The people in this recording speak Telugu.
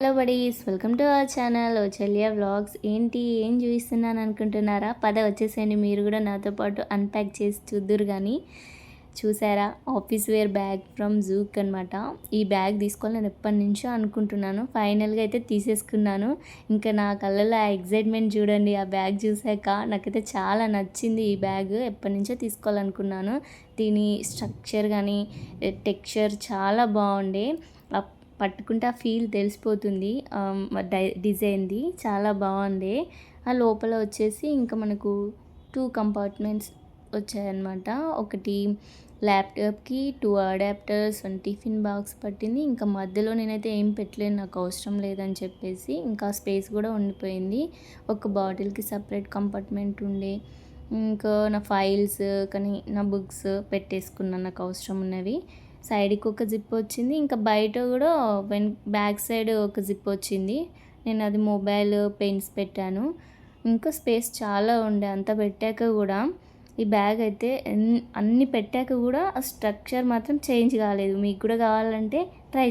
Hello buddies, welcome to our channel ఓచెలియా వ్లాగ్స్. ఏం చూపిస్తున్నాను అనుకుంటున్నారా? వచ్చేసేయండి మీరు కూడా నాతో పాటు అన్ప్యాక్ చేసి చూద్దురు. కానీ చూసారా, office wear bag from Zouk అనమాట. ఈ బ్యాగ్ తీసుకోవాలి నేను ఎప్పటి నుంచో అనుకుంటున్నాను. ఫైనల్గా అయితే తీసేసుకున్నాను. ఇంకా నా కళ్ళలో ఆ ఎగ్జైట్మెంట్ చూడండి. ఆ బ్యాగ్ చూసాక నాకైతే చాలా నచ్చింది. ఈ బ్యాగ్ ఎప్పటి నుంచో తీసుకోవాలనుకున్నాను. దీని స్ట్రక్చర్ కానీ టెక్స్చర్ చాలా బాగుండే. పట్టుకుంటే ఆ ఫీల్ తెలిసిపోతుంది. డిజైన్ది చాలా బాగుంది. ఆ లోపల వచ్చేసి ఇంకా మనకు 2 కంపార్ట్మెంట్స్ వచ్చాయన్నమాట. ఒకటి ల్యాప్టాప్కి, 2 అడాప్టర్స్, 1 టిఫిన్ బాక్స్ పట్టింది. ఇంకా మధ్యలో నేనైతే ఏం పెట్టలేను, నాకు అవసరం లేదని చెప్పేసి. ఇంకా స్పేస్ కూడా ఉండిపోయింది. ఒక బాటిల్కి సపరేట్ కంపార్ట్మెంట్ ఉండే. ఇంకా నా ఫైల్స్ కానీ నా బుక్స్ పెట్టేసుకున్నాను నాకు అవసరం ఉన్నవి. సైడ్కి ఒక జిప్ వచ్చింది. ఇంకా బయట కూడా బ్యాక్ సైడ్ ఒక జిప్ వచ్చింది. నేను అది మొబైల్, పెన్స్ పెట్టాను. ఇంకా స్పేస్ చాలా ఉండే. అంత పెట్టాక కూడా ఈ బ్యాగ్ అయితే అన్ని పెట్టాక కూడా స్ట్రక్చర్ మాత్రం చేంజ్ కాలేదు. మీకు కూడా కావాలంటే ట్రై